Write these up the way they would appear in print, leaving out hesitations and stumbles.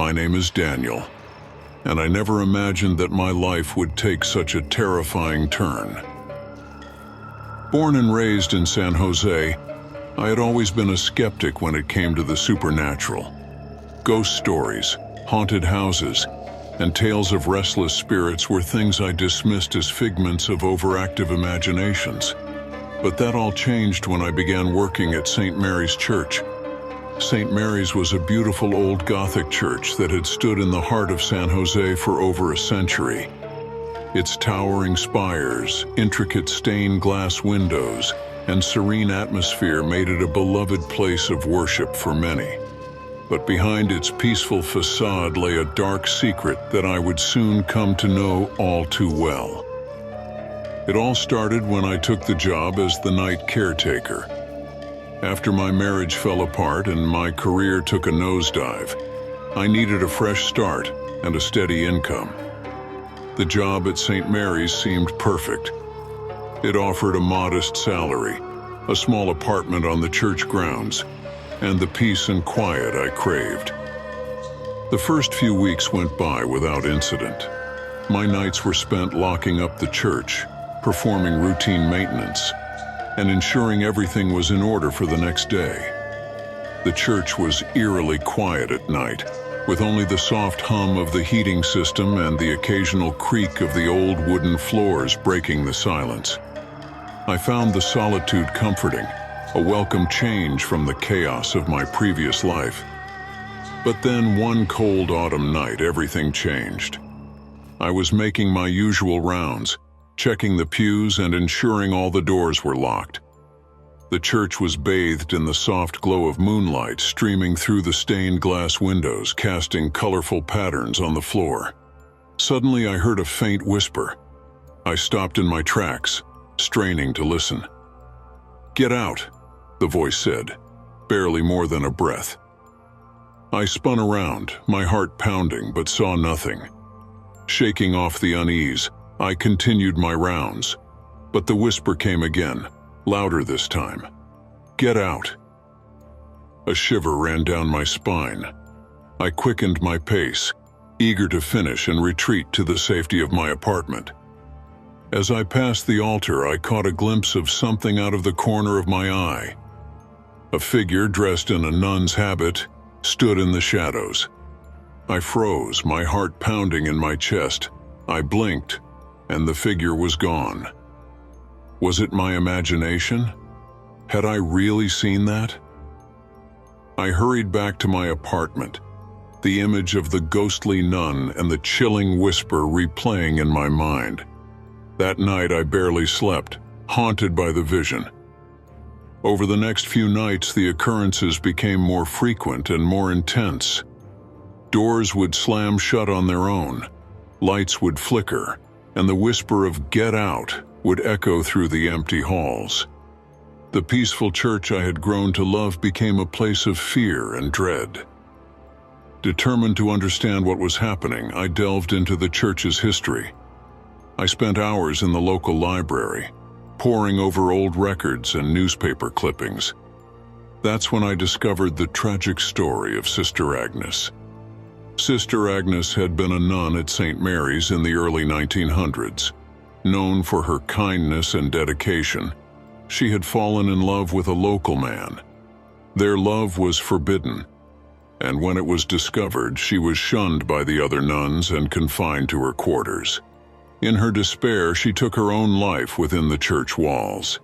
My name is Daniel, and I never imagined that my life would take such a terrifying turn. Born and raised in San Jose, I had always been a skeptic when it came to the supernatural. Ghost stories, haunted houses, and tales of restless spirits were things I dismissed as figments of overactive imaginations. But that all changed when I began working at St. Mary's Church. St. Mary's was a beautiful old Gothic church that had stood in the heart of San Jose for over a century. Its towering spires, intricate stained glass windows, and serene atmosphere made it a beloved place of worship for many. But behind its peaceful facade lay a dark secret that I would soon come to know all too well. It all started when I took the job as the night caretaker. After my marriage fell apart and my career took a nosedive, I needed a fresh start and a steady income. The job at St. Mary's seemed perfect. It offered a modest salary, a small apartment on the church grounds, and the peace and quiet I craved. The first few weeks went by without incident. My nights were spent locking up the church, performing routine maintenance, and ensuring everything was in order for the next day. The church was eerily quiet at night, with only the soft hum of the heating system and the occasional creak of the old wooden floors breaking the silence. I found the solitude comforting, a welcome change from the chaos of my previous life. But then one cold autumn night, everything changed. I was making my usual rounds, checking the pews and ensuring all the doors were locked. The church was bathed in the soft glow of moonlight streaming through the stained glass windows, casting colorful patterns on the floor. Suddenly I heard a faint whisper. I stopped in my tracks, straining to listen. "Get out," the voice said, barely more than a breath. I spun around, my heart pounding, but saw nothing. Shaking off the unease, I continued my rounds, but the whisper came again, louder this time. "Get out." A shiver ran down my spine. I quickened my pace, eager to finish and retreat to the safety of my apartment. As I passed the altar, I caught a glimpse of something out of the corner of my eye. A figure dressed in a nun's habit stood in the shadows. I froze, my heart pounding in my chest. I blinked, and the figure was gone. Was it my imagination? Had I really seen that? I hurried back to my apartment, the image of the ghostly nun and the chilling whisper replaying in my mind. That night I barely slept, haunted by the vision. Over the next few nights, the occurrences became more frequent and more intense. Doors would slam shut on their own, lights would flicker, and the whisper of "get out" would echo through the empty halls. The peaceful church I had grown to love became a place of fear and dread. Determined to understand what was happening, I delved into the church's history. I spent hours in the local library, poring over old records and newspaper clippings. That's when I discovered the tragic story of Sister Agnes. Sister Agnes had been a nun at St. Mary's in the early 1900s. Known for her kindness and dedication, she had fallen in love with a local man. Their love was forbidden, and when it was discovered, she was shunned by the other nuns and confined to her quarters. In her despair, she took her own life within the church walls.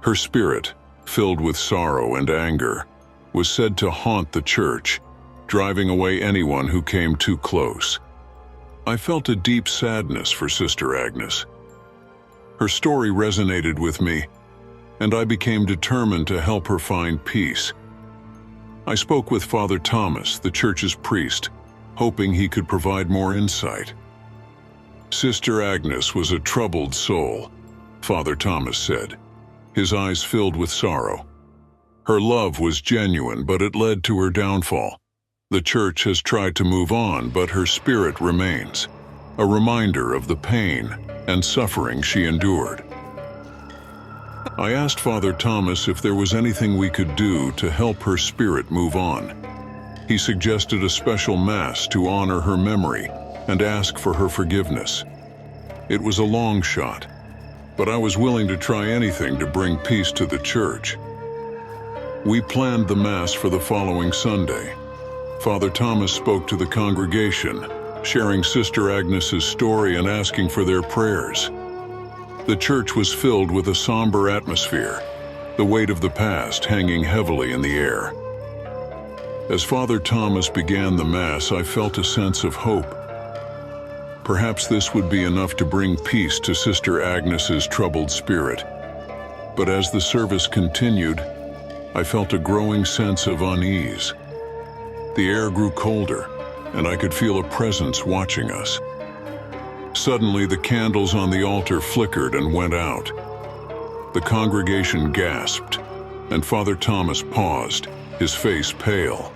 Her spirit, filled with sorrow and anger, was said to haunt the church, driving away anyone who came too close. I felt a deep sadness for Sister Agnes. Her story resonated with me, and I became determined to help her find peace. I spoke with Father Thomas, the church's priest, hoping he could provide more insight. Sister Agnes was a troubled soul, Father Thomas said, his eyes filled with sorrow. Her love was genuine, but it led to her downfall. The church has tried to move on, but her spirit remains, a reminder of the pain and suffering she endured. I asked Father Thomas if there was anything we could do to help her spirit move on. He suggested a special mass to honor her memory and ask for her forgiveness. It was a long shot, but I was willing to try anything to bring peace to the church. We planned the Mass for the following Sunday. Father Thomas spoke to the congregation, sharing Sister Agnes's story and asking for their prayers. The church was filled with a somber atmosphere, the weight of the past hanging heavily in the air. As Father Thomas began the Mass, I felt a sense of hope. Perhaps this would be enough to bring peace to Sister Agnes's troubled spirit. But as the service continued, I felt a growing sense of unease. The air grew colder, and I could feel a presence watching us. Suddenly, the candles on the altar flickered and went out. The congregation gasped, and Father Thomas paused, his face pale.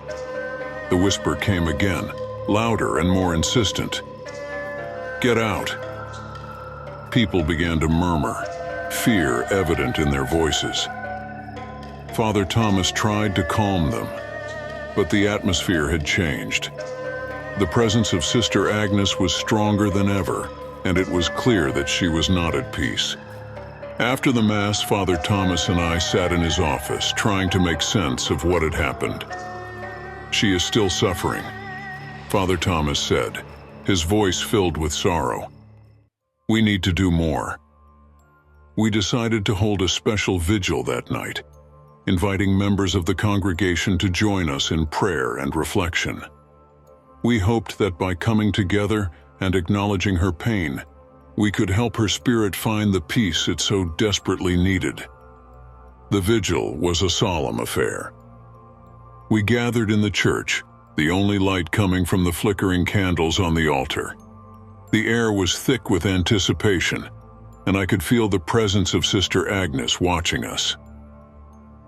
The whisper came again, louder and more insistent. "Get out." People began to murmur, fear evident in their voices. Father Thomas tried to calm them, but the atmosphere had changed. The presence of Sister Agnes was stronger than ever, and it was clear that she was not at peace. After the Mass, Father Thomas and I sat in his office, trying to make sense of what had happened. "She is still suffering," Father Thomas said, his voice filled with sorrow. "We need to do more." We decided to hold a special vigil that night, inviting members of the congregation to join us in prayer and reflection. We hoped that by coming together and acknowledging her pain, we could help her spirit find the peace it so desperately needed. The vigil was a solemn affair. We gathered in the church, the only light coming from the flickering candles on the altar. The air was thick with anticipation, and I could feel the presence of Sister Agnes watching us.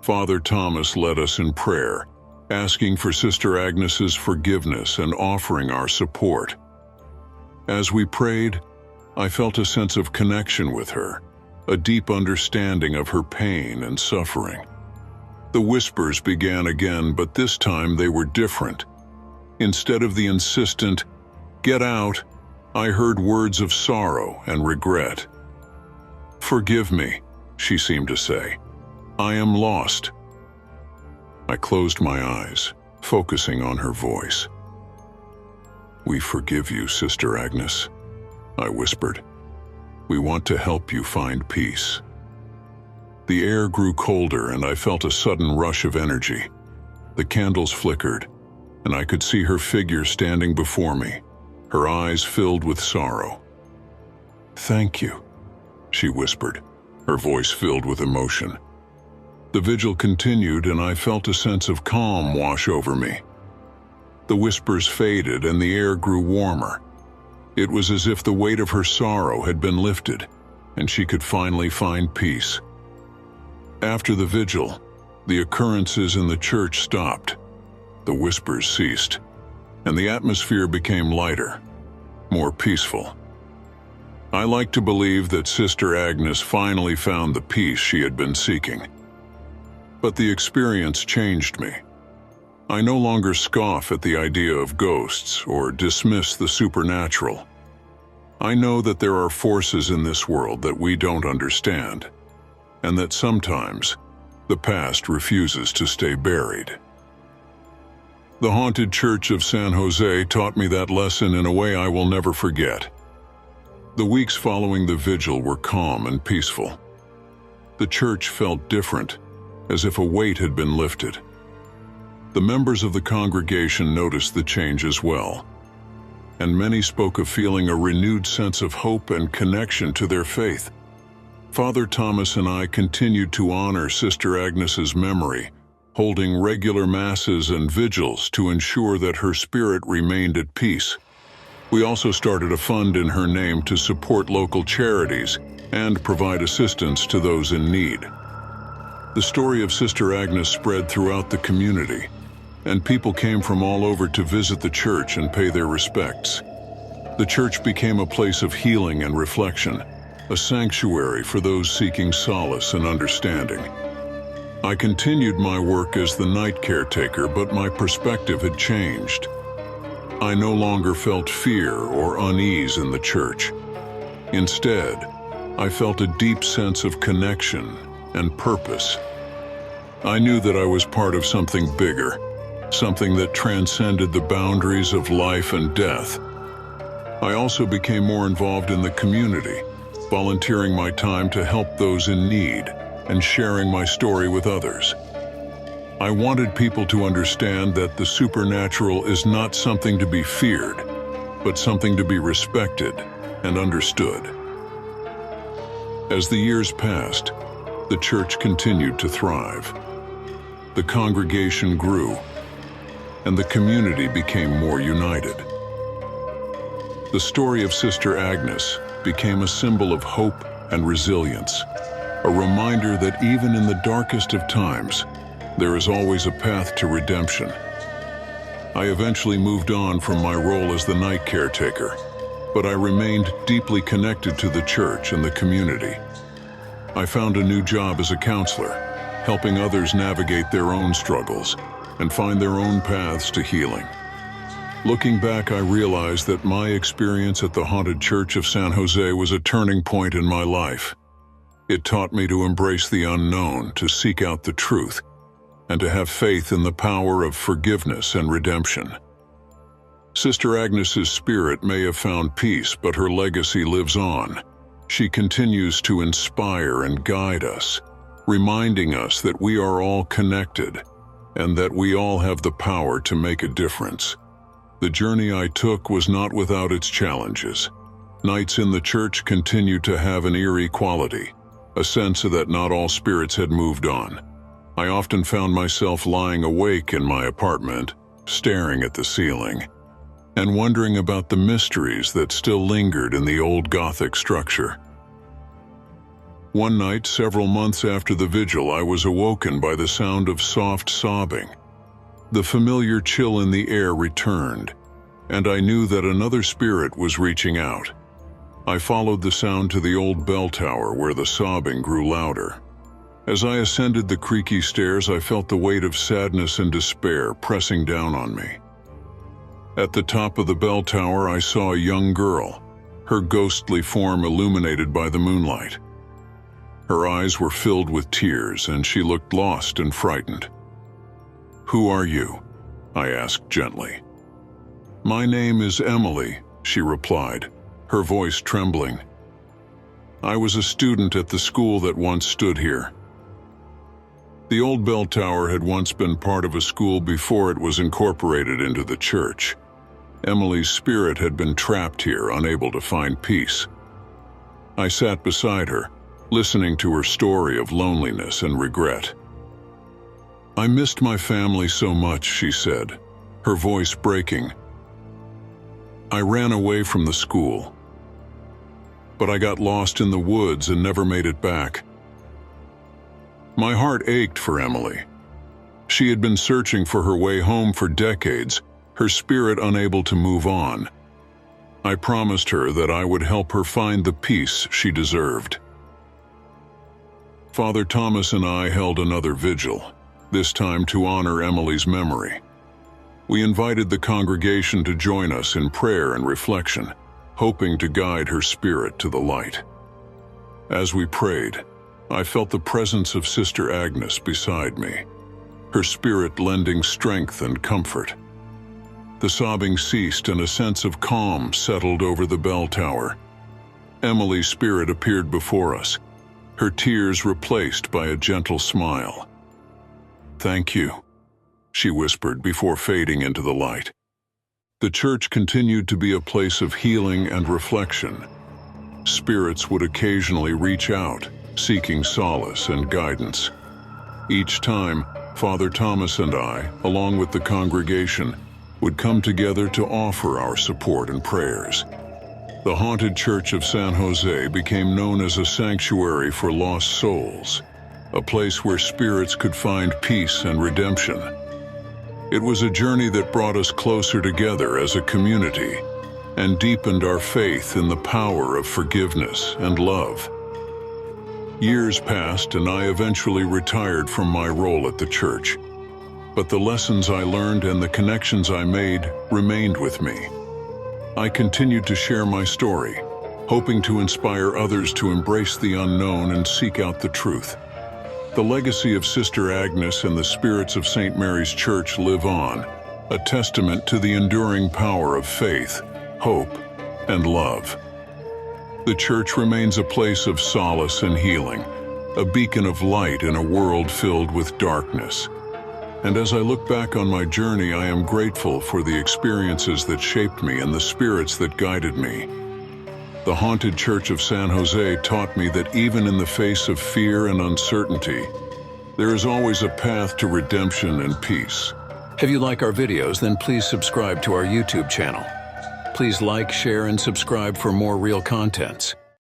Father Thomas led us in prayer, asking for Sister Agnes's forgiveness and offering our support. As we prayed, I felt a sense of connection with her, a deep understanding of her pain and suffering. The whispers began again, but this time they were different. Instead of the insistent, "Get out," I heard words of sorrow and regret. "Forgive me," she seemed to say. "I am lost." I closed my eyes, focusing on her voice. "We forgive you, Sister Agnes," I whispered. "We want to help you find peace." The air grew colder, and I felt a sudden rush of energy. The candles flickered, and I could see her figure standing before me, her eyes filled with sorrow. "Thank you," she whispered, her voice filled with emotion. The vigil continued, and I felt a sense of calm wash over me. The whispers faded, and the air grew warmer. It was as if the weight of her sorrow had been lifted, and she could finally find peace. After the vigil, the occurrences in the church stopped. The whispers ceased, and the atmosphere became lighter, more peaceful. I like to believe that Sister Agnes finally found the peace she had been seeking. But the experience changed me. I no longer scoff at the idea of ghosts or dismiss the supernatural. I know that there are forces in this world that we don't understand, and that sometimes the past refuses to stay buried. The haunted church of San Jose taught me that lesson in a way I will never forget. The weeks following the vigil were calm and peaceful. The church felt different, as if a weight had been lifted. The members of the congregation noticed the change as well, and many spoke of feeling a renewed sense of hope and connection to their faith. Father Thomas and I continued to honor Sister Agnes's memory, holding regular masses and vigils to ensure that her spirit remained at peace. We also started a fund in her name to support local charities and provide assistance to those in need. The story of Sister Agnes spread throughout the community, and people came from all over to visit the church and pay their respects. The church became a place of healing and reflection, a sanctuary for those seeking solace and understanding. I continued my work as the night caretaker, but my perspective had changed. I no longer felt fear or unease in the church. Instead, I felt a deep sense of connection and purpose. I knew that I was part of something bigger, something that transcended the boundaries of life and death. I also became more involved in the community, volunteering my time to help those in need and sharing my story with others. I wanted people to understand that the supernatural is not something to be feared, but something to be respected and understood. As the years passed, the church continued to thrive. The congregation grew, and the community became more united. The story of Sister Agnes became a symbol of hope and resilience, a reminder that even in the darkest of times, there is always a path to redemption. I eventually moved on from my role as the night caretaker, but I remained deeply connected to the church and the community. I found a new job as a counselor, helping others navigate their own struggles and find their own paths to healing. Looking back, I realized that my experience at the haunted church of San Jose was a turning point in my life. It taught me to embrace the unknown, to seek out the truth, and to have faith in the power of forgiveness and redemption. Sister Agnes's spirit may have found peace, but her legacy lives on. She continues to inspire and guide us, reminding us that we are all connected and that we all have the power to make a difference. The journey I took was not without its challenges. Nights in the church continued to have an eerie quality, a sense that not all spirits had moved on. I often found myself lying awake in my apartment, staring at the ceiling, and wondering about the mysteries that still lingered in the old Gothic structure. One night, several months after the vigil, I was awoken by the sound of soft sobbing. The familiar chill in the air returned, and I knew that another spirit was reaching out. I followed the sound to the old bell tower where the sobbing grew louder. As I ascended the creaky stairs, I felt the weight of sadness and despair pressing down on me. At the top of the bell tower, I saw a young girl, her ghostly form illuminated by the moonlight. Her eyes were filled with tears, and she looked lost and frightened. "Who are you?" I asked gently. "My name is Emily," she replied, her voice trembling. "I was a student at the school that once stood here." The old bell tower had once been part of a school before it was incorporated into the church. Emily's spirit had been trapped here, unable to find peace. I sat beside her, listening to her story of loneliness and regret. "I missed my family so much," she said, her voice breaking. "I ran away from the school, but I got lost in the woods and never made it back." My heart ached for Emily. She had been searching for her way home for decades, her spirit unable to move on. I promised her that I would help her find the peace she deserved. Father Thomas and I held another vigil, this time to honor Emily's memory. We invited the congregation to join us in prayer and reflection, hoping to guide her spirit to the light. As we prayed, I felt the presence of Sister Agnes beside me, her spirit lending strength and comfort. The sobbing ceased and a sense of calm settled over the bell tower. Emily's spirit appeared before us, her tears replaced by a gentle smile. "Thank you," she whispered before fading into the light. The church continued to be a place of healing and reflection. Spirits would occasionally reach out, seeking solace and guidance. Each time, Father Thomas and I, along with the congregation, would come together to offer our support and prayers. The haunted church of San Jose became known as a sanctuary for lost souls, a place where spirits could find peace and redemption. It was a journey that brought us closer together as a community and deepened our faith in the power of forgiveness and love. Years passed and I eventually retired from my role at the church. But the lessons I learned and the connections I made remained with me. I continued to share my story, hoping to inspire others to embrace the unknown and seek out the truth. The legacy of Sister Agnes and the spirits of St. Mary's Church live on, a testament to the enduring power of faith, hope, and love. The church remains a place of solace and healing, a beacon of light in a world filled with darkness. And as I look back on my journey, I am grateful for the experiences that shaped me and the spirits that guided me. The haunted church of San Jose taught me that even in the face of fear and uncertainty, there is always a path to redemption and peace. If you like our videos, then please subscribe to our YouTube channel. Please like, share, and subscribe for more real contents.